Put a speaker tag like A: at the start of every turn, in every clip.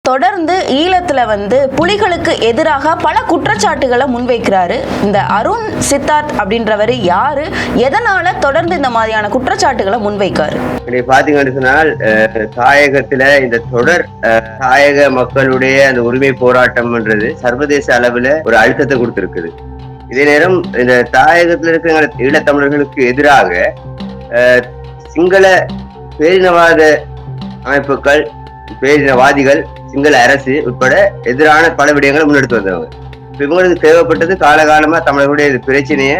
A: தொடர்ந்து ஈழத்துல புலிகளுக்கு எதிராக பல குற்றச்சாட்டுகளை முன்வைக்கிறாரு. இந்த அருண் சித்தார்த் அப்படின்றவர் யாரு, எதனால தொடர்ந்து இந்த மாதிரியான குற்றச்சாட்டுகளை முன்வைக்காரு?
B: பாத்தீங்கன்னு சொன்னால், தாயகத்துல இந்த தொடர் தாயக மக்களுடைய அந்த உரிமை போராட்டம்ன்றது சர்வதேச அளவுல ஒரு அழுத்தத்தை கொடுத்திருக்குது. இதே நேரம் இந்த தாயகத்தில் இருக்கிற ஈழத்தமிழர்களுக்கு எதிராக சிங்கள பேரினவாத அமைப்புகள், பேரினவாதிகள், சிங்கள அரசு உட்பட எதிரான பல விடயங்களை முன்னெடுத்து வந்தவங்க. இவங்களுக்கு தேவைப்பட்டது காலகாலமா தமிழர்களுடைய பிரச்சனையை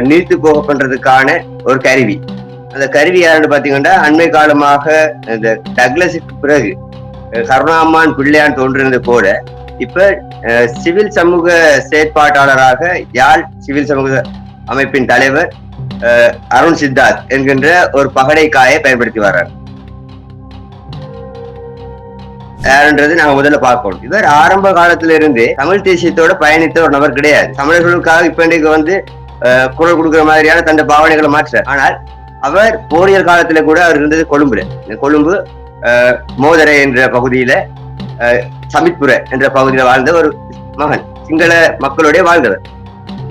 B: நீர்த்து போக பண்றதுக்கான ஒரு கருவி. அந்த கருவி யாருன்னு பாத்தீங்கன்னா, அண்மை காலமாக இந்த டக்ளஸுக்கு பிறகு கருணாமான் பிள்ளையான் தோன்றினது போல இப்ப சிவில் சமூக செயற்பாட்டாளராக யாழ் சிவில் சமூக அமைப்பின் தலைவர் அருண் சித்தார்த் என்கின்ற ஒரு பகடை காயை பயன்படுத்தி வர்றார். யாருன்றது நாங்க முதல்ல பார்க்கணும். இவர் ஆரம்ப காலத்துல இருந்தே தமிழ் தேசியத்தோட பயணித்த ஒரு நபர் கிடையாது. தமிழர்களுக்காக இப்ப இன்னைக்கு குரல் கொடுக்குற மாதிரியான தன் பாவனைகளை மாற்ற. ஆனால் அவர் போரியல் காலத்துல கூட அவர் இருந்தது கொழும்புல. கொழும்பு மோதரை என்ற பகுதியில, சமித்புர என்ற பகுதியில வாழ்ந்த ஒரு மகன், சிங்கள மக்களுடைய வாழ்ந்தவர்.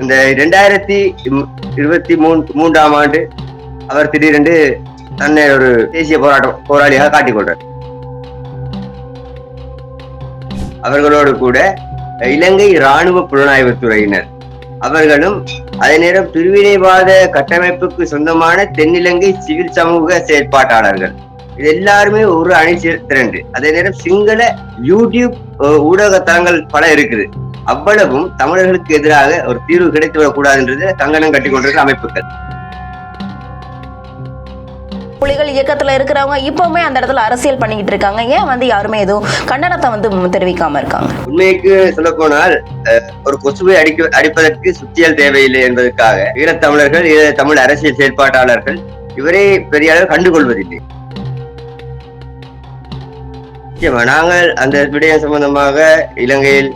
B: இந்த 2023ஆம் ஆண்டு அவர் திடீரென்று தன்னை ஒரு தேசிய போராளியாக காட்டிக்கொண்டார். அவர்களோடு கூட இலங்கை இராணுவ புலனாய்வுத்துறையினர் அவர்களும், அதே நேரம் பிரிவினைவாத கட்டமைப்புக்கு சொந்தமான தென்னிலங்கை சிவில் சமூக செயற்பாட்டாளர்கள், இது எல்லாருமே ஒரு அணி திரண்டு, அதே நேரம் சிங்கள யூடியூப் ஊடக தளங்கள் பல இருக்குது. அவ்வளவும் தமிழர்களுக்கு எதிராக ஒரு தீர்வு கிடைத்துவிடக் கூடாதுன்றது கங்கணம் கட்டி கொண்டிருக்கிற அமைப்புகள்.
A: புலிகள் இயக்கத்துல இருக்கிறவங்க இப்பவுமே அந்த இடத்துல அரசியல் பண்ணிக்கிட்டு இருக்காங்க. ஏன் யாருமே எதுவும் கண்டனத்தை தெரிவிக்காம இருக்காங்க?
B: உண்மைக்கு சொல்ல போனால், ஒரு கொசுவை அடிப்பதற்கு சுத்தியல் தேவையில்லை என்பதற்காக ஈழத்தமிழர்கள், தமிழ் அரசியல் செயற்பாட்டாளர்கள் இவரை பெரிய அளவு கண்டுகொள்வதில்லை. நாங்கள் அந்த விடயம் சம்பந்தமாக இலங்கையில்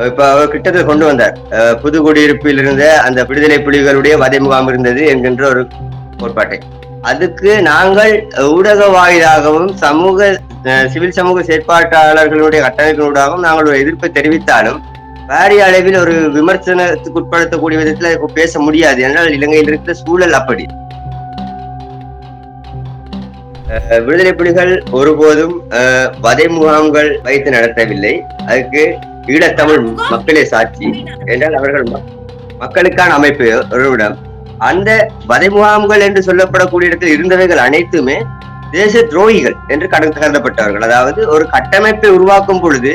B: இப்ப அவர் கிட்டத்தில் கொண்டு வந்தார். புதுக்குடியிருப்பில் இருந்த அந்த விடுதலை புலிகளுடைய வதை முகாம் இருந்தது என்கின்ற ஒரு கோட்பாட்டை. அதுக்கு நாங்கள் ஊடக வாயிலாகவும் சிவில் சமூக செயற்பாட்டாளர்களுடைய கட்டமைப்பினூடாகவும் நாங்கள் ஒரு எதிர்ப்பை தெரிவித்தாலும் பாரிய அளவில் ஒரு விமர்சனத்துக்கு உட்படுத்தக்கூடிய விதத்துல பேச முடியாது. என்றால் இலங்கையில் இருக்கிற சூழல் அப்படி. விடுதலை புலிகள் ஒருபோதும் வதை முகாம்கள் வைத்து நடத்தவில்லை. அதுக்கு ஈழத்தமிழ் மக்களே சாட்சி. என்றால் அவர்கள் மக்களுக்கான அமைப்பு ஒருவிடம். அந்த வதை முகாம்கள் என்று சொல்லப்படக்கூடிய இடத்தில் இருந்தவைகள் அனைத்துமே தேச துரோகிகள் என்று கருதப்பட்டவர்கள். அதாவது ஒரு கட்டமைப்பை உருவாக்கும் பொழுது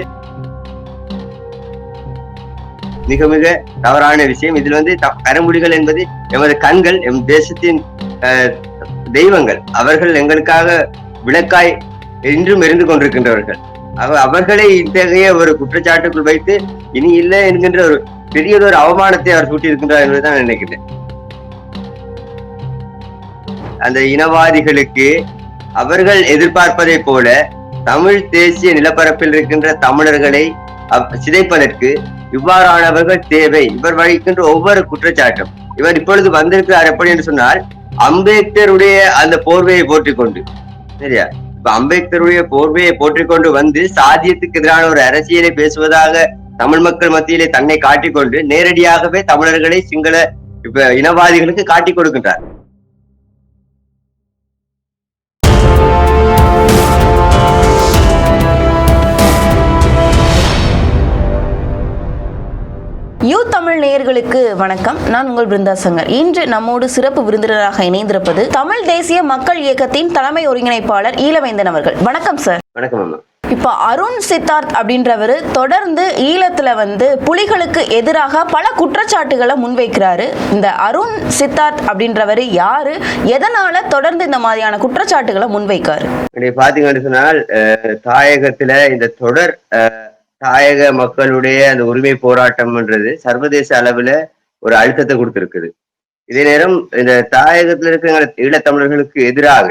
B: மிக மிக தவறான விஷயம். இதில் கரும்புலிகள் என்பது எமது கண்கள், எம் தேசத்தின் தெய்வங்கள். அவர்கள் எங்களுக்காக விளக்காய் இன்றும் எரிந்து கொண்டிருக்கின்றவர்கள். அவர்களை இத்தகைய ஒரு குற்றச்சாட்டுக்குள் வைத்து இனி இல்லை என்கின்ற ஒரு பெரியதொரு அவமானத்தை அவர் சூட்டி இருக்கின்றார் என்பதுதான் நினைக்கிறேன். அந்த இனவாதிகளுக்கு அவர்கள் எதிர்பார்ப்பதை போல தமிழ் தேசிய நிலப்பரப்பில் இருக்கின்ற தமிழர்களை சிதைப்பதற்கு இவ்வாறானவர்கள் தேவை. இவர் வகிக்கின்ற ஒவ்வொரு குற்றச்சாட்டும், இவர் இப்பொழுது வந்திருக்கிறார் எப்படி என்று சொன்னால், அம்பேத்கருடைய அந்த போர்வையை போற்றிக்கொண்டு, சரியா, இப்ப அம்பேத்கருடைய போர்வையை போற்றிக்கொண்டு சாதியத்துக்கு எதிரான ஒரு அரசியலை பேசுவதாக தமிழ் மக்கள் மத்தியிலே தன்னை காட்டிக்கொண்டு நேரடியாகவே தமிழர்களை சிங்கள இனவாதிகளுக்கு காட்டிக் கொடுக்கின்றார்.
A: யூ தமிழ் நேயர்களுக்கு வணக்கம். நான் உங்கள் பிருந்தா சங்கர். இன்று நம்மோடு சிறப்பு விருந்தினராக இணைந்திருப்பது தமிழ் தேசிய மக்கள் இயக்கத்தின் தலைமை ஒருங்கிணைப்பாளர் ஈழவேந்தன் அவர்கள். வணக்கம் சார்.
B: வணக்கம்.
A: இப்ப அருண் சித்தார்த் அப்படின்றவர் தொடர்ந்து ஈழத்துல புலிகளுக்கு எதிராக பல குற்றச்சாட்டுகளை முன்வைக்கிறாரு. இந்த அருண் சித்தார்த் அப்படின்றவர் யாரு, எதனால தொடர்ந்து இந்த மாதிரியான குற்றச்சாட்டுகளை முன்வைக்காரு?
B: பாத்தீங்கன்னு சொன்னால், தாயகத்துல இந்த தொடர் தாயக மக்களுடைய அந்த உரிமை போராட்டம்ன்றது சர்வதேச அளவுல ஒரு அழுத்தத்தை கொடுத்திருக்குது. இதே நேரம் இந்த தாயகத்துல இருக்கிற ஈழத்தமிழர்களுக்கு எதிராக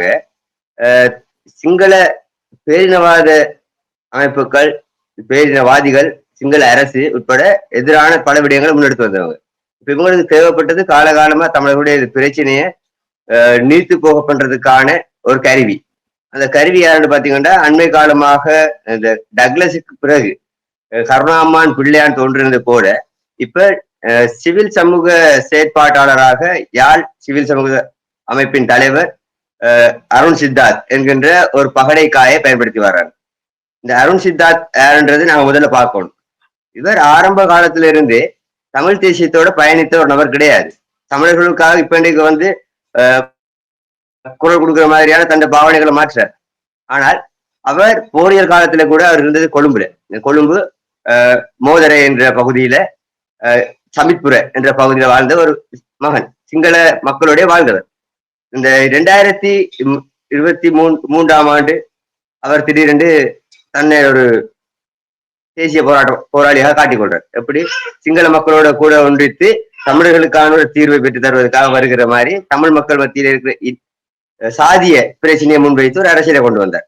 B: சிங்கள பேரினவாத அமைப்புகள், பேரினவாதிகள், சிங்கள அரசு உட்பட எதிரான பல விடயங்களை முன்னெடுத்து வந்தவங்க. இப்ப இவங்களுக்கு தேவைப்பட்டது காலகாலமா தமிழர்களுடைய பிரச்சனையை நீர்த்து போக பண்றதுக்கான ஒரு கருவி. அந்த கருவி யாருன்னு பாத்தீங்கன்னா அண்மை காலமாக இந்த டக்ளஸுக்கு பிறகு கருணாமான் பிள்ளையான் தோன்றினது போல இப்ப சிவில் சமூக செயற்பாட்டாளராக யாழ் சிவில் சமூக அமைப்பின் தலைவர் அருண் சித்தார்த் என்கின்ற ஒரு பகடை காயை பயன்படுத்தி வர்றாங்க. இந்த அருண் சித்தார்த் யாருன்றது நாங்க முதல்ல பார்க்கணும். இவர் ஆரம்ப காலத்துல இருந்தே தமிழ் தேசியத்தோட பயணித்த ஒரு நபர் கிடையாது. தமிழர்களுக்காக இப்ப இன்னைக்கு வந்து குரல் கொடுக்குற மாதிரியான தன் பாவனைகளை மாற்றார். ஆனால் அவர் போரியல் காலத்துல கூட அவர் இருந்தது கொழும்புல. கொழும்பு மோதரை என்ற பகுதியில சமித்புர என்ற பகுதியில வாழ்ந்த ஒரு மகன், சிங்கள மக்களுடைய வாழ்ந்தவர். இந்த 2023ஆம் ஆண்டு அவர் திடீரென்று தன்னை ஒரு தேசிய போராளியாக காட்டிக்கொள்றார். எப்படி சிங்கள மக்களோட கூட ஒன்றித்து தமிழர்களுக்கான ஒரு தீர்வை பெற்று தருவதற்காக வருகிற மாதிரி தமிழ் மக்கள் மத்தியில் இருக்கிற சாதிய பிரச்சனையை முன்வைத்து ஒரு அரசியலை கொண்டு வந்தார்.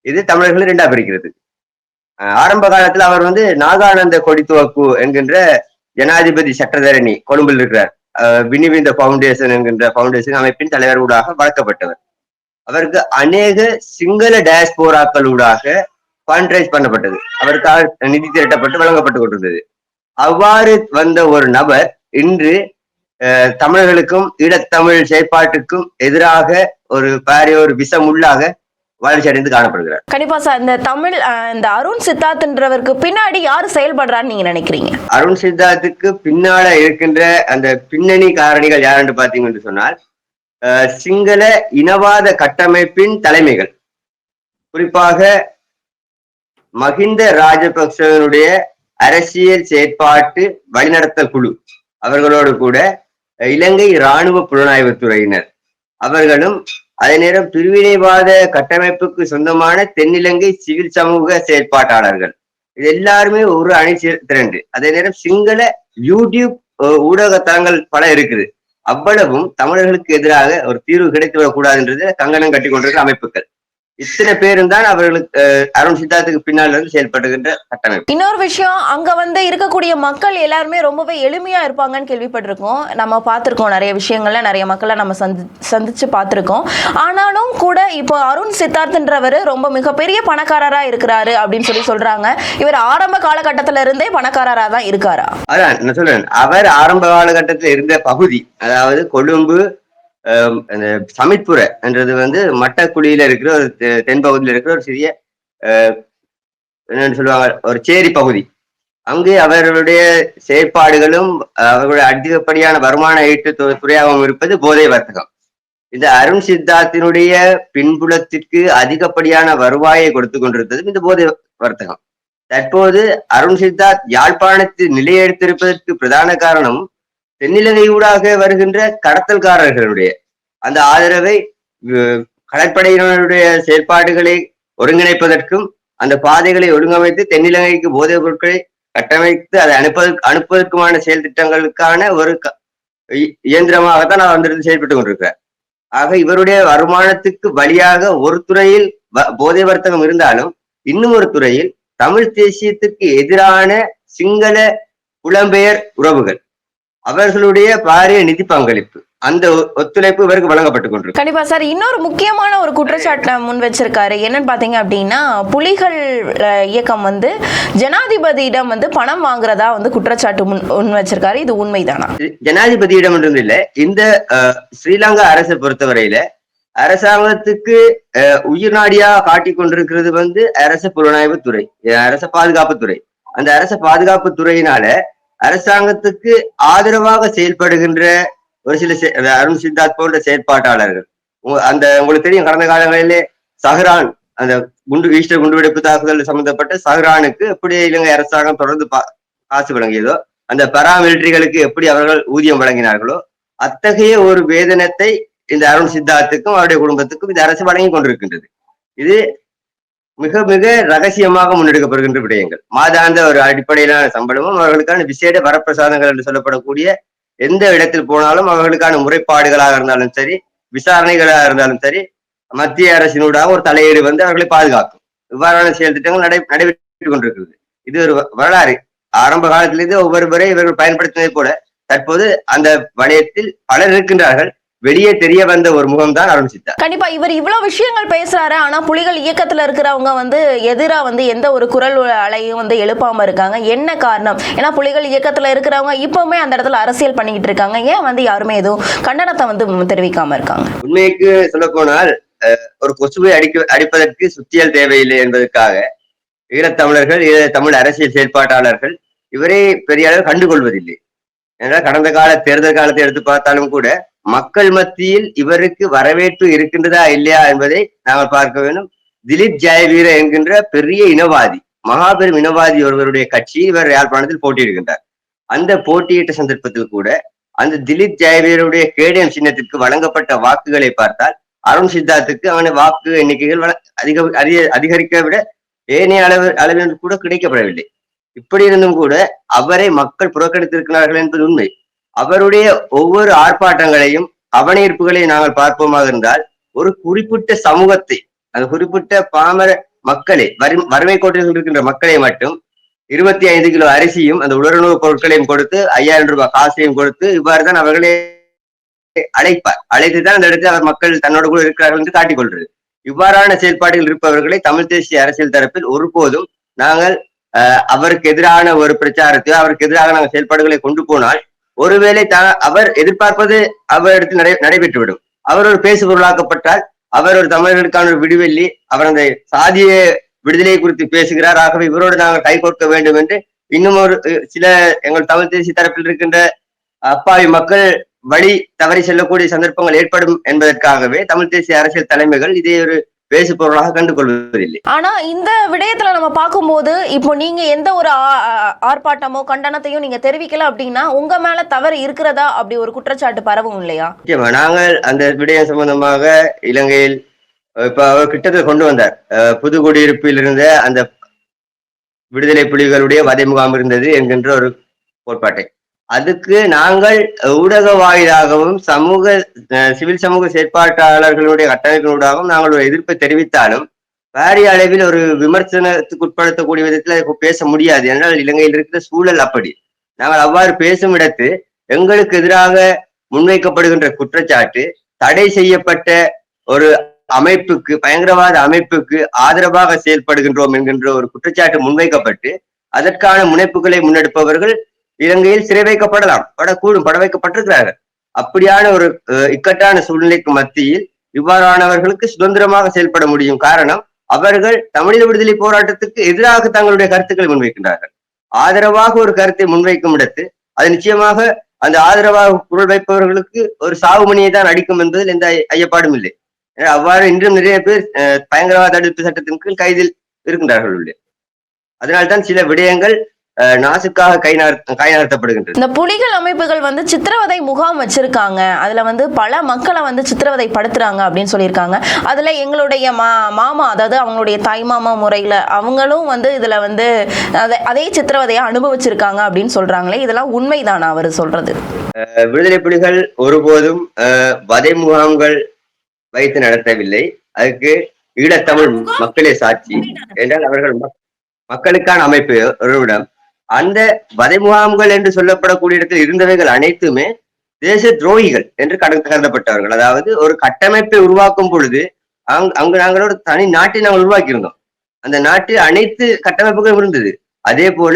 B: இது தமிழர்களை இரண்டா பிரிக்கிறது. ஆரம்ப காலத்துல அவர் வந்து நாகானந்த கொடித்துவப்பு என்கின்ற ஜனாதிபதி சட்டத்தரணி கொழும்பில் இருக்கிறார். வினிவிந்த பவுண்டேஷன் என்கின்ற பவுண்டேஷன் அமைப்பின் தலைவர் ஊடாக வளர்க்கப்பட்டவர். அவருக்கு அநேக சிங்கள டயஸ்போராக்கள் ஊடாக ஃபண்ட்ரைஸ் பண்ணப்பட்டது. அவருக்காக நிதி திரட்டப்பட்டு வழங்கப்பட்டு கொண்டிருந்தது. அவ்வாறு வந்த ஒரு நபர் இன்று தமிழர்களுக்கும் ஈழத்தமிழ் செயற்பாட்டுக்கும் எதிராக ஒரு பாரிய ஒரு விஷம் உள்ளாக வளர்ச்சி அடைந்து காணப்படுகிறார்.
A: கண்டிப்பா சார், இந்த அருண் சித்தார்த்ன்றவருக்கு பின்னாடி யாரு செயல்படுறான்னு நீங்க நினைக்கிறீங்க?
B: அருண் சித்தார்த்துக்கு பின்னால இருக்கின்ற அந்த பின்னணி காரணிகள் யார் என்று பாத்தீங்கன்னு சொன்னால் சிங்கள இனவாத கட்டமைப்பின் தலைமைகள், குறிப்பாக மஹிந்த ராஜபக்சனுடைய அரசியல் செயற்பாட்டு வழிநடத்தல் குழு, அவர்களோடு கூட இலங்கை இராணுவ புலனாய்வுத்துறையினர் அவர்களும், அதே நேரம் பிரிவினைவாத கட்டமைப்புக்கு சொந்தமான தென்னிலங்கை சிவில் சமூக செயற்பாட்டாளர்கள், இது எல்லாருமே ஒரு அணி திரண்டு, அதே நேரம் சிங்கள யூடியூப் ஊடக தளங்கள் பல இருக்குது. அவ்வளவும் தமிழர்களுக்கு எதிராக ஒரு தீர்வு கிடைத்துவிடக் கூடாதுன்றது கங்கணம் கட்டி கொண்டிருக்கிற அமைப்புகள். இத்தனை பேரும் தான் அவர்களுக்கு அருண் சித்தார்த்துக்கு பின்னால் இருந்து செயல்படுகின்ற கட்டமைப்பு.
A: இன்னொரு விஷயம், அங்க வந்து இருக்கக்கூடிய மக்கள் எல்லாருமே ரொம்பவே எளிமையா இருப்பாங்கன்னு கேள்விப்பட்டிருக்கோம். நம்ம பார்த்திருக்கோம், நிறைய விஷயங்கள்ல நிறைய மக்களை நம்ம சந்திச்சு பார்த்திருக்கோம். ஆனாலும் கூட இப்போ அருண் சித்தார்த்ன்றவர் ரொம்ப மிகப்பெரிய பணக்காரரா இருக்கிறாரு அப்படின்னு சொல்றாங்க. இவர் ஆரம்ப காலகட்டத்தில இருந்தே பணக்காரரா தான் இருக்காரா?
B: அதான் நான் சொல்றேன், அவர் ஆரம்ப காலகட்டத்தில் இருந்த பகுதி, அதாவது கொழும்பு சமித்புர என்றது வந்து மட்டக்குழியில இருக்கிற ஒரு தென்பகுதியில இருக்கிற ஒரு சிறிய என்னன்னு சொல்லுவாங்க ஒரு சேரி பகுதி. அங்கு அவர்களுடைய செயற்பாடுகளும் அவர்களுடைய அதிகப்படியான வருமான ஈட்டு துறையாகவும் இருப்பது போதை வர்த்தகம். இந்த அருண் சித்தார்த்தினுடைய பின்புலத்திற்கு அதிகப்படியான வருவாயை கொடுத்து கொண்டிருந்தது இந்த போதை வர்த்தகம். தற்போது அருண் சித்தார்த் யாழ்ப்பாணத்தில் நிலையெடுத்திருப்பதற்கு பிரதான காரணம் தென்னிலங்கையூடாக வருகின்ற கடத்தல்காரர்களுடைய அந்த ஆதரவை கடற்படையினருடைய செயற்பாடுகளை ஒருங்கிணைப்பதற்கும் அந்த பாதைகளை ஒழுங்கமைத்து தென்னிலங்கைக்கு போதைப் பொருட்களை கட்டமைத்து அதை அனுப்புவதற்குமான செயல் திட்டங்களுக்கான ஒரு இயந்திரமாகத்தான் நான் வந்திருந்து செயல்பட்டு கொண்டிருக்கிறேன். ஆக இவருடைய வருமானத்துக்கு வழியாக ஒரு துறையில் போதை வர்த்தகம் இருந்தாலும் இன்னும் ஒரு துறையில் தமிழ் தேசியத்துக்கு எதிரான சிங்கள புலம்பெயர் உறவுகள், அவர்களுடைய பாரிய நிதி பங்களிப்பு, அந்த ஒத்துழைப்பு இவருக்கு வழங்கப்பட்டு கொண்டிருக்கு.
A: கண்டிப்பா சார். இன்னொரு முக்கியமான ஒரு குற்றச்சாட்டை முன் வச்சிருக்காரு. என்னன்னு பாத்தீங்க அப்படின்னா, புலிகள் இயக்கம் வந்து ஜனாதிபதியிடம் வந்து பணம் வாங்குறதா வந்து குற்றச்சாட்டு முன் வச்சிருக்காரு. இது உண்மைதானா?
B: ஜனாதிபதியிடம் என்றும் இல்லை, இந்த ஸ்ரீலங்கா அரசை பொறுத்தவரையில அரசாங்கத்துக்கு உயிர் நாடியா காட்டி கொண்டிருக்கிறது வந்து அரச புலனாய்வு துறை, அரச பாதுகாப்பு துறை. அந்த அரச பாதுகாப்பு துறையினால அரசாங்கத்துக்கு ஆதரவாக செயல்படுகின்ற ஒரு சில அருண் சித்தார்த் போன்ற செயற்பாட்டாளர்கள், அந்த உங்களுக்கு தெரியும், கடந்த காலங்களிலே சஹ்ரான், அந்த ஈஸ்டர் குண்டுவெடிப்பு தாக்குதல் சம்பந்தப்பட்ட சஹ்ரானுக்கு எப்படி இலங்கை அரசாங்கம் தொடர்ந்து காசு வழங்கியதோ, அந்த பராமிலிட்டரிகளுக்கு எப்படி அவர்கள் ஊதியம் வழங்கினார்களோ, அத்தகைய ஒரு வேதனத்தை இந்த அருண் சித்தார்த்துக்கும் அவருடைய குடும்பத்துக்கும் இந்த அரசு வழங்கி கொண்டிருக்கின்றது. இது மிக மிக ரகசியமாக முன்னெடுக்கப்படுகின்ற விடயங்கள். மாதாந்த ஒரு அடிப்படையிலான சம்பளமும் அவர்களுக்கான விசேட வரப்பிரசாதங்கள் என்று சொல்லப்படக்கூடிய எந்த இடத்தில் போனாலும் அவர்களுக்கான முறைப்பாடுகளாக இருந்தாலும் சரி, விசாரணைகளாக இருந்தாலும் சரி, மத்திய அரசினூடாக ஒரு தலையீடு வந்து அவர்களை பாதுகாக்கும். இவ்வாறான செயல் திட்டங்கள் நடைபெற்றுக் கொண்டிருக்கிறது. இது ஒரு வரலாறு. ஆரம்ப காலத்திலிருந்து ஒவ்வொருவரை இவர்கள் பயன்படுத்தினதை போல தற்போது அந்த வலயத்தில் பலர் இருக்கின்றார்கள். வெளியே தெரிய வந்த ஒரு முகம்தான் அருண் சித்தார்த்.
A: கண்டிப்பா இவர் இவ்வளவு விஷயங்கள் பேசுறாரு, ஆனா புலிகள் இயக்கத்துல இருக்கிறவங்க வந்து எதிரா வந்து எந்த ஒரு குரல் அலையும் வந்து எழுப்பாம இருக்காங்க. என்ன காரணம்? ஏன்னா புலிகள் இயக்கத்துல இருக்கிறவங்க இப்பவுமே அந்த இடத்துல அரசியல் பண்ணிக்கிட்டு இருக்காங்க. ஏன் வந்து யாருமே எதுவும் கண்டனத்தை வந்து தெரிவிக்காம இருக்காங்க?
B: உண்மைக்கு சொல்ல போனால் ஒரு கொசுவை அடிப்பதற்கு சுத்தியல் தேவையில்லை என்பதற்காக ஈழத்தமிழர்கள் தமிழ் அரசியல் செயற்பாட்டாளர்கள் இவரை பெரிய அளவு கண்டுகொள்வதில்லை. ஏன்னா கடந்த கால தேர்தல் காலத்தை எடுத்து பார்த்தாலும் கூட மக்கள் மத்தியில் இவருக்கு வரவேற்பு இருக்கின்றதா இல்லையா என்பதை நாங்கள் பார்க்க வேண்டும். திலீப் ஜெயவீர என்கின்ற பெரிய இனவாதி, மகாபெரும் இனவாதி ஒருவருடைய கட்சி இவர் யாழ்ப்பாணத்தில் போட்டியிடுகின்றார். அந்த போட்டியிட்ட சந்தர்ப்பத்தில் கூட அந்த திலீப் ஜெயவீருடைய கேடயம் சின்னத்திற்கு வழங்கப்பட்ட வாக்குகளை பார்த்தால் அருண் சித்தார்த்துக்கு அவன வாக்கு எண்ணிக்கைகள் அதிகரிக்க விட ஏனைய அளவில் கூட கிடைக்கப்படவில்லை. இப்படி இருந்தும் கூட அவரை மக்கள் புறக்கணித்திருக்கிறார்கள் என்பது உண்மை. அவருடைய ஒவ்வொரு ஆர்ப்பாட்டங்களையும் கவனீர்ப்புகளையும் நாங்கள் பார்ப்போமாக இருந்தால் ஒரு குறிப்பிட்ட சமூகத்தை, அந்த குறிப்பிட்ட பாமர மக்களை, வறுமை கோட்டில் இருக்கின்ற மக்களை மட்டும் 25 கிலோ அரிசியும் அந்த உலருணவு பொருட்களையும் கொடுத்து 5000 ரூபாய் காசையும் கொடுத்து இவ்வாறு தான் அவர்களை அழைத்துதான் அந்த இடத்தில் அவர் மக்கள் தன்னோடு கூட இருக்கிறார்கள் என்று காட்டிக் கொள்றது. இவ்வாறான செயல்பாடுகள் இருப்பவர்களை தமிழ் தேசிய அரசியல் தரப்பில் ஒருபோதும் நாங்கள் அவருக்கு எதிரான ஒரு பிரச்சாரத்தையோ அவருக்கு எதிராக நாங்கள் செயல்பாடுகளை கொண்டு போனால் ஒருவேளை அவர் எதிர்பார்ப்பது அவரிடத்தில் நடைபெற்றுவிடும். அவர் ஒரு பேசு பொருளாக்கப்பட்டால் அவர் ஒரு தமிழர்களுக்கான ஒரு விடுவெள்ளி, அவர் அந்த சாதிய விடுதலை குறித்து பேசுகிறார், ஆகவே இவரோடு நாங்கள் கைகோர்க்க வேண்டும் என்று இன்னும் ஒரு சில எங்கள் தமிழ் தேசிய தரப்பில் இருக்கின்ற அப்பாவி மக்கள் வழி தவறி செல்லக்கூடிய சந்தர்ப்பங்கள் ஏற்படும் என்பதற்காகவே தமிழ் தேசிய அரசியல் தலைமைகள் இதை ஒரு பேசு பொருளாக கண்டுகொள்வதில்லை.
A: ஆனா இந்த விடயத்துல நம்ம பார்க்கும்போது இப்போ நீங்க எந்த ஒரு ஆர்ப்பாட்டமோ கண்டனத்தையும் நீங்க தெரிவிக்கல அப்படின்னா உங்க மேல தவறு இருக்கிறதா அப்படி ஒரு குற்றச்சாட்டு பரவும் இல்லையா?
B: நாங்கள் அந்த விடயம் சம்பந்தமாக இலங்கையில் இப்ப அவர் கிட்டத்தில் கொண்டு வந்தார். புதுக்குடியிருப்பில் இருந்த அந்த விடுதலை புலிகளுடைய வதை முகாம் இருந்தது என்கின்ற ஒரு கோட்பாட்டை, அதுக்கு நாங்கள் ஊடக வாயிலாகவும் சிவில் சமூக செயற்பாட்டாளர்களுடைய கட்டமைப்பினூடாகவும் நாங்கள் ஒரு எதிர்ப்பை தெரிவித்தாலும் பாரிய அளவில் ஒரு விமர்சனத்துக்கு உட்படுத்தக்கூடிய விதத்தில் பேச முடியாது. என்றால் இலங்கையில் இருக்கிற சூழல் அப்படி. நாங்கள் அவ்வாறு பேசும் இடத்து எங்களுக்கு எதிராக முன்வைக்கப்படுகின்ற குற்றச்சாட்டு தடை செய்யப்பட்ட ஒரு அமைப்புக்கு, பயங்கரவாத அமைப்புக்கு ஆதரவாக செயல்படுகின்றோம் என்கின்ற ஒரு குற்றச்சாட்டு முன்வைக்கப்பட்டு அதற்கான முனைப்புகளை முன்னெடுப்பவர்கள் இலங்கையில் சிறை வைக்கப்படலாம், பட வைக்கப்பட்டிருக்கிறார்கள். அப்படியான ஒரு இக்கட்டான சூழ்நிலைக்கு மத்தியில் இவ்வாறானவர்களுக்கு சுதந்திரமாக செயல்பட முடியும். காரணம், அவர்கள் தமிழீழ விடுதலை போராட்டத்துக்கு எதிராக தங்களுடைய கருத்துக்களை முன்வைக்கின்றார்கள். ஆதரவாக ஒரு கருத்தை முன்வைக்கும் இடத்து அது நிச்சயமாக அந்த ஆதரவாக குரல் வைப்பவர்களுக்கு ஒரு சாவுமணியை தான் அடிக்கும் என்பதில் எந்த ஐயப்பாடும் இல்லை. அவ்வாறு இன்றும் நிறைய பேர் பயங்கரவாத தடுப்பு சட்டத்தின் கீழ் கைதில் இருக்கின்றார்கள். அதனால்தான் சில விடயங்கள் நாசுக்காக கை நகர்த்தப்படுகின்றது.
A: இந்த புலிகள் அமைப்புகள் வந்து சித்திரவதை முகாம் வச்சிருக்காங்க, அதுல வந்து பல மக்களை வந்து சித்திரவதை படுத்துறாங்க அப்படின்னு சொல்லியிருக்காங்க. அதுல எங்களுடைய மாமா, அதாவது அவங்களுடைய தாய் மாமா முறையில அவங்களும் வந்து இதுல வந்து அதே சித்திரவதையை அனுபவிச்சிருக்காங்க அப்படின்னு சொல்றாங்களே, இதெல்லாம் உண்மைதானா அவர் சொல்றது?
B: விடுதலை புலிகள் ஒருபோதும் வதை முகாம்கள் வைத்து நடத்தவில்லை. அதுக்கு ஈழத்தமிழ் மக்களே சாட்சி. என்றால் அவர்கள் மக்களுக்கான அமைப்பு ஒருவிடம் அந்த வதை முகாம்கள் என்று சொல்லப்படக்கூடிய இடத்தில் இருந்தவைகள் அனைத்துமே தேச துரோகிகள் என்று கருதப்பட்டவர்கள். அதாவது ஒரு கட்டமைப்பை உருவாக்கும் பொழுது அங்கு நாங்களோட தனி நாட்டை நாங்கள் உருவாக்கி இருந்தோம். அந்த நாட்டில் அனைத்து கட்டமைப்புகளும் இருந்தது. அதே போல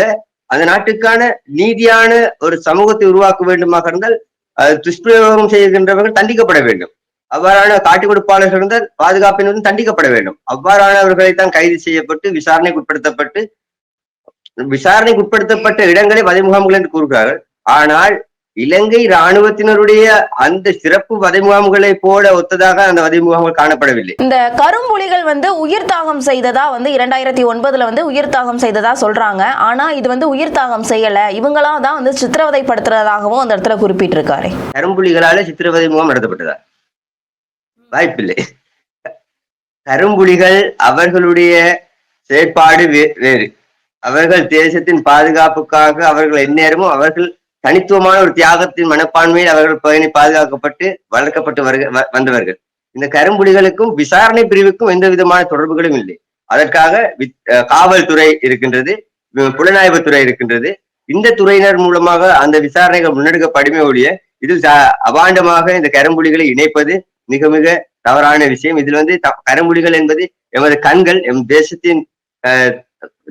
B: அந்த நாட்டுக்கான நீதியான ஒரு சமூகத்தை உருவாக்க வேண்டுமாக இருந்தால் துஷ்பிரயோகம் செய்கின்றவர்கள் தண்டிக்கப்பட வேண்டும். அவ்வாறான காட்டி கொடுப்பாளர்கள் இருந்தால் பாதுகாப்பினரும் தண்டிக்கப்பட வேண்டும். அவ்வாறானவர்களைத்தான் கைது செய்யப்பட்டு விசாரணைக்கு உட்படுத்தப்பட்ட இடங்களை வதை முகாம்கள் என்று கூறுகிறார்கள். ஆனால் இலங்கை இராணுவத்தினருடைய அந்த சிறப்பு வதை முகாம்களை போல ஒத்ததாக அந்த வதை முகாம்கள் காணப்படவில்லை.
A: இந்த கரும்புலிகள் வந்து உயிர் தாகம் செய்ததா வந்து 2009 வந்து உயிர் தாகம் செய்ததா சொல்றாங்க. ஆனா இது வந்து உயிர் தாகம் செய்யல, இவங்களா தான் வந்து சித்திரவதைப்படுத்துறதாகவும் அந்த இடத்துல குறிப்பிட்டிருக்காரு.
B: கரும்புலிகளால சித்திரவதை முகாம் நடத்தப்பட்டதா? வாய்ப்பில்லை. கரும்புலிகள் அவர்களுடைய செயற்பாடு வேறு. அவர்கள் தேசத்தின் பாதுகாப்புக்காக அவர்கள் எந்நேரமும் அவர்கள் தனித்துவமான ஒரு தியாகத்தின் மனப்பான்மையில் அவர்கள் பயணி பாதுகாக்கப்பட்டு வளர்க்கப்பட்டு வந்தவர்கள். இந்த கரும்புலிகளுக்கும் விசாரணை பிரிவுக்கும் எந்த விதமான தொடர்புகளும் இல்லை. அதற்காக காவல்துறை இருக்கின்றது, புலனாய்வுத்துறை இருக்கின்றது. இந்த துறையினர் மூலமாக அந்த விசாரணைகள் முன்னெடுக்கப்படுமே ஒழிய இதில் அபாண்டமாக இந்த கரும்புலிகளை இணைப்பது மிக மிக தவறான விஷயம். இதில் கரும்புலிகள் என்பது எமது கண்கள், எம் தேசத்தின்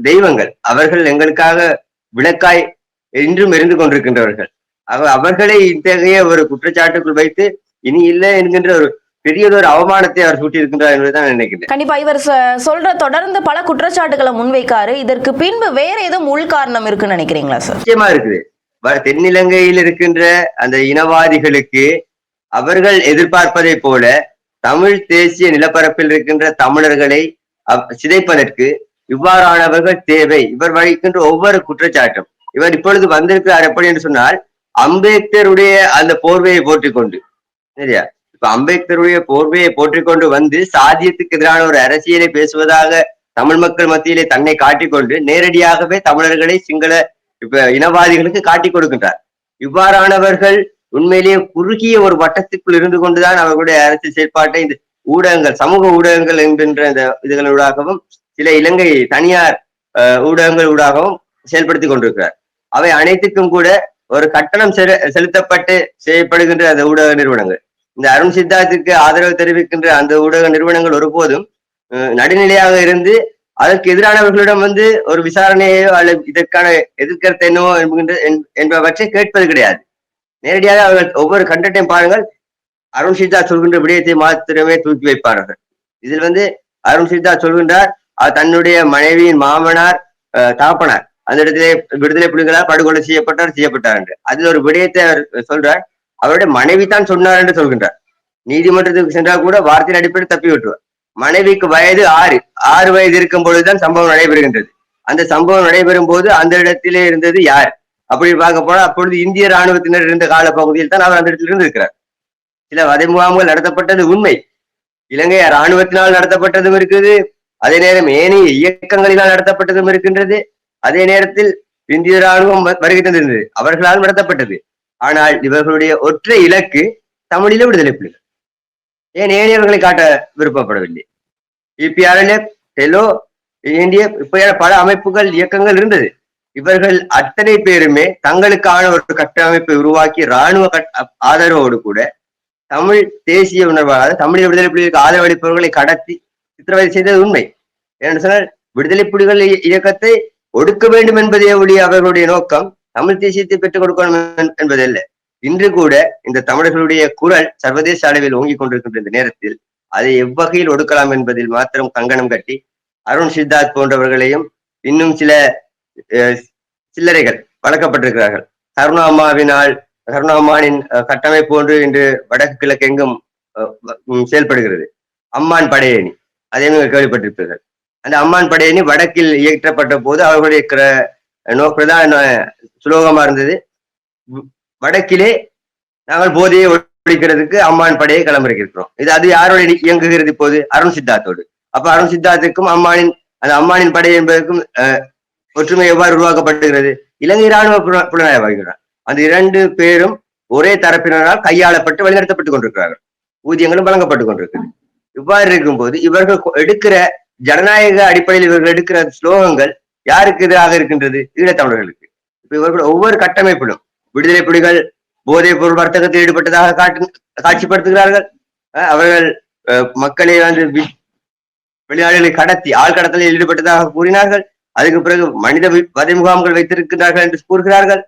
B: தெய்வங்கள். அவர்கள் எங்களுக்காக விளக்காய் இன்றும் இருந்து கொண்டிருக்கின்றவர்கள். அவர்களை இத்தகைய ஒரு குற்றச்சாட்டுக்குள் வைத்து இனி இல்லை என்கின்ற ஒரு பெரியதொரு அவமானத்தை அவர் சூட்டி இருக்கின்றார் என்பதுதான் நான் நினைக்கிறேன்.
A: கண்டிப்பா இவர் சொல்ற தொடர்ந்து பல குற்றச்சாட்டுகளை முன்வைக்காரு. இதற்கு பின்பு வேற ஏதும் உள் காரணம் இருக்குன்னு நினைக்கிறீங்களா சார்?
B: நிச்சயமா இருக்குது. தென்னிலங்கையில் இருக்கின்ற அந்த இனவாதிகளுக்கு அவர்கள் எதிர்பார்ப்பதை போல தமிழ் தேசிய நிலப்பரப்பில் இருக்கின்ற தமிழர்களை சிதைப்பதற்கு இவ்வாறானவர்கள் தேவை. இவர் வகிக்கின்ற ஒவ்வொரு குற்றச்சாட்டும், இவர் இப்பொழுது வந்திருக்கிறார் எப்படி என்று சொன்னால், அம்பேத்கருடைய அந்த போர்வையை போற்றிக்கொண்டு, சரியா, இப்ப அம்பேத்கருடைய போர்வையை போற்றிக்கொண்டு வந்து சாதியத்துக்கு எதிரான ஒரு அரசியலை பேசுவதாக தமிழ் மக்கள் மத்தியிலே தன்னை காட்டிக்கொண்டு நேரடியாகவே தமிழர்களை சிங்கள இனவாதிகளுக்கு காட்டிக் கொடுக்கின்றார். இவ்வாறானவர்கள் உண்மையிலேயே குறுகிய ஒரு வட்டத்துக்குள் இருந்து கொண்டுதான் அவர்களுடைய அரசியல் செயற்பாட்டை இந்த ஊடகங்கள், சமூக ஊடகங்கள் என்கின்ற இந்த இதுகளூடாகவும் சில இலங்கை தனியார் ஊடகங்கள் ஊடாகவும் செயல்படுத்தி கொண்டிருக்கிறார். அவை அனைத்துக்கும் கூட ஒரு கட்டணம் செலுத்தப்பட்டு செய்யப்படுகின்ற அந்த ஊடக நிறுவனங்கள். இந்த அருண் சித்தார்த்துக்கு ஆதரவு தெரிவிக்கின்ற அந்த ஊடக நிறுவனங்கள் ஒருபோதும் நடுநிலையாக இருந்து அதற்கு எதிரானவர்களிடம் ஒரு விசாரணையோ அல்லது இதற்கான எதிர்கருத்து என்னவோ என்பவற்றை கேட்பது கிடையாது. நேரடியாக அவர்கள் ஒவ்வொரு கண்டென்ட்டையும் பாருங்கள், அருண் சித்தார்த் சொல்கின்ற விடயத்தை மாத்திரமே தூக்கி வைப்பார்கள். இதில் அருண் சித்தார்த் சொல்கின்றார், தன்னுடைய மனைவியின் மாமனார் தாப்பனார் அந்த இடத்திலே விடுதலை புலிகளால் படுகொலை செய்யப்பட்டார் என்று அதில் ஒரு விடயத்தை அவர் சொல்றார். அவருடைய மனைவி தான் சொன்னார் என்று சொல்கின்றார். நீதிமன்றத்துக்கு சென்றால் கூட வார்த்தையின் அடிப்படையில் தப்பி விட்டுவார். மனைவிக்கு வயது 6 வயது இருக்கும் பொழுதுதான் சம்பவம் நடைபெறுகின்றது. அந்த சம்பவம் நடைபெறும் போது அந்த இடத்திலே இருந்தது யார் அப்படி பார்க்க போனா அப்பொழுது இந்திய ராணுவத்தினர் இருந்த கால பகுதியில் தான் அவர் அந்த இடத்தில் இருந்து இருக்கிறார். சில வதை முகாம்கள் நடத்தப்பட்டது உண்மை, இலங்கை ராணுவத்தினால் நடத்தப்பட்டதும் இருக்குது, அதே நேரம் ஏனைய இயக்கங்களினால் நடத்தப்பட்டதும் இருக்கின்றது, அதே நேரத்தில் இந்திய ராணுவம் வருகை தந்திருந்தது, அவர்களால் நடத்தப்பட்டது. ஆனால் இவர்களுடைய ஒற்றை இலக்கு தமிழில விடுதலை புலிகள். ஏன் ஏனையவர்களை காட்ட விருப்பப்படவில்லை? இபிஆர்எல்எஃப், டெலோ, இந்திய இப்ப பல அமைப்புகள் இயக்கங்கள் இருந்தது. இவர்கள் அத்தனை பேருமே தங்களுக்கான ஒரு கட்டமைப்பை உருவாக்கி இராணுவ ஆதரவோடு கூட தமிழ் தேசிய உணர்வாக தமிழ் விடுதலை புலிகளுக்கு ஆதரவளிப்பவர்களை கடத்தி சித்திரவதை செய்தது உண்மை. என்று சொன்னால் விடுதலை புலிகள் இயக்கத்தை ஒடுக்க வேண்டும் என்பதே ஒழிய அவர்களுடைய நோக்கம் தமிழ் தேசியத்தை பெற்றுக் கொடுக்கணும் என்பதல்ல. இன்று கூட இந்த தமிழர்களுடைய குரல் சர்வதேச அளவில் ஓங்கிக் கொண்டிருக்கின்ற இந்த நேரத்தில் அதை எவ்வகையில் ஒடுக்கலாம் என்பதில் மாத்திரம் கங்கணம் கட்டி அருண் சித்தார்த் போன்றவர்களையும் இன்னும் சில சில்லறைகள் வளர்க்கப்பட்டிருக்கிறார்கள். கருணாம்மானின் கட்டமைப்பு ஒன்று இன்று வடக்கு கிழக்கு எங்கும் செயல்படுகிறது. அம்மான் படையணி, அதே நீங்கள் கேள்விப்பட்டிருப்பீர்கள். அந்த அம்மான் படையணி வடக்கில் இயற்றப்பட்ட போது அவர்களுடைய பிரதான சுலோகமா இருந்தது, வடக்கிலே நாங்கள் போதையை ஒழிக்கிறதுக்கு அம்மான் படையை களமிறக்கிருக்கிறோம். அது யாரோட இயங்குகிறது இப்போது? அருண் சித்தார்த்தோடு. அப்ப அருண் சித்தார்த்துக்கும் அந்த அம்மானின் படை என்பதற்கும் ஒற்றுமை எவ்வாறு உருவாக்கப்படுகிறது? இலங்கை இராணுவ புலனாய்வாளர்கள் அந்த 2 பேரும் ஒரே தரப்பினரால் கையாளப்பட்டு வழிநடத்தப்பட்டுக் கொண்டிருக்கிறார்கள். ஊதியங்களும் வழங்கப்பட்டுக் கொண்டிருக்கிறது. இவ்வாறு இருக்கும்போது இவர்கள் எடுக்கிற ஜனநாயக அடிப்படையில் இவர்கள் எடுக்கிற ஸ்லோகங்கள் யாருக்கு எதிராக இருக்கின்றது? ஈழத்தமிழர்களுக்கு. இப்ப இவர்கள் ஒவ்வொரு கட்டமைப்பிலும் விடுதலை புலிகள் போதைப் பொருள் வர்த்தகத்தில் ஈடுபட்டதாக காட்சிப்படுத்துகிறார்கள். அவர்கள் மக்களை வெளிநாடுகளை கடத்தி ஆள் கடத்தலில் ஈடுபட்டதாக கூறினார்கள். அதுக்கு பிறகு மனித வதை முகாம்கள் வைத்திருக்கிறார்கள் என்று கூறுகிறார்கள்.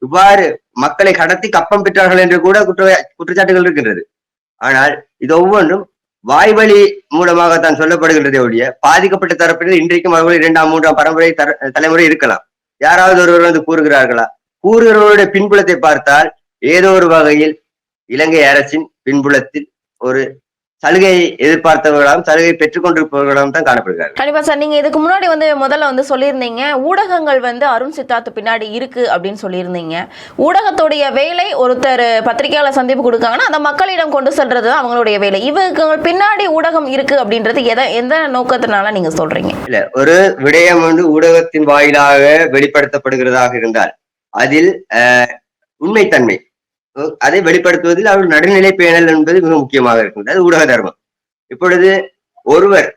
B: இவ்வாறு மக்களை கடத்தி கப்பம் பெற்றார்கள் என்று கூட குற்றச்சாட்டுகள் இருக்கின்றது. ஆனால் இது ஒவ்வொன்றும் வாய்வழி மூலமாகத்தான் சொல்லப்படுகின்றதே ஒழிய பாதிக்கப்பட்ட தரப்பினர் இன்றைக்கும் அவர்கள் 2ஆம் 3ஆம் பரம்பரை தலைமுறை இருக்கலாம். யாராவது ஒருவர் கூறுகிறார்களா? கூறுகிறவருடைய பின்புலத்தை பார்த்தால் ஏதோ ஒரு வகையில் இலங்கை அரசின் பின்புலத்தில் ஒரு சலுகையை எதிர்பார்த்தவர்களாம், சலுகை பெற்றுக் கொண்டிருப்பவர்களாம் தான் காணப்படுகிறார்கள்.
A: கண்டிப்பா சார், நீங்க இதுக்கு முன்னாடி முதல்ல சொல்லியிருந்தீங்க ஊடகங்கள் அருண் சித்தார்த் பின்னாடி இருக்கு அப்படின்னு சொல்லியிருந்தீங்க. ஊடகத்துடைய வேலை ஒருத்தர் பத்திரிகையாளர் சந்திப்பு கொடுக்காங்கன்னா அந்த மக்களிடம் கொண்டு செல்றது தான் அவங்களுடைய வேலை. இவங்க பின்னாடி ஊடகம் இருக்கு அப்படின்றது எந்த நோக்கத்தினால நீங்க சொல்றீங்க? இல்ல,
B: ஒரு விடயம் ஊடகத்தின் வாயிலாக வெளிப்படுத்தப்படுகிறதாக இருந்தால் அதில் உண்மைத்தன்மை அதை வெளிப்படுத்துவதில் அவர்கள் நடுநிலை பேணல் என்பது மிக முக்கியமாக இருக்கின்றது. அது ஊடக தர்மம். இப்பொழுது ஒருவர்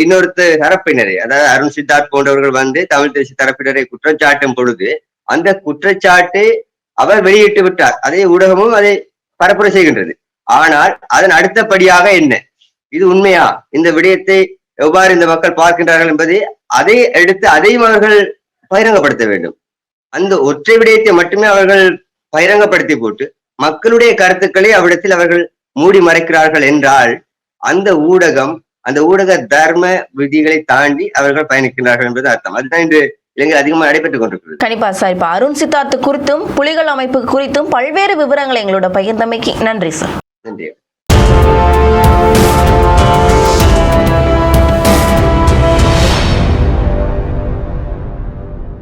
B: இன்னொருத்தர் தரப்பினரை, அதாவது அருண் சித்தார்த் போன்றவர்கள் தமிழ் தேசிய தரப்பினரை குற்றம் சாட்டும் பொழுது அந்த குற்றச்சாட்டு அவர் வெளியிட்டு விட்டார். அதே ஊடகமும் அதை பரப்புரை செய்கின்றது. ஆனால் அதன் அடுத்தபடியாக என்ன, இது உண்மையா, இந்த விடயத்தை எவ்வாறு இந்த மக்கள் பார்க்கின்றார்கள் என்பதை அதை எடுத்து அதையும் அவர்கள் பகிரங்கப்படுத்த வேண்டும். அந்த ஒற்றை விடயத்தை மட்டுமே அவர்கள் பகிரங்கப்படுத்தி போட்டு மக்களுடைய கருத்துக்களை அவ்விடத்தில் அவர்கள் மூடி மறைக்கிறார்கள் என்றால் அந்த ஊடக தர்ம விதிகளை தாண்டி அவர்கள் பயணிக்கிறார்கள் என்பது அர்த்தம். அதுதான் இன்று இலங்கையில் அதிகமாக நடைபெற்றுக் கொண்டிருக்கிறது.
A: கண்டிப்பா சார். இப்ப அருண் சித்தார்த் குறித்தும் புலிகள் அமைப்பு குறித்தும் பல்வேறு விவரங்களை எங்களோட பகிர்ந்தமைக்கு நன்றி சார்.
B: நன்றி.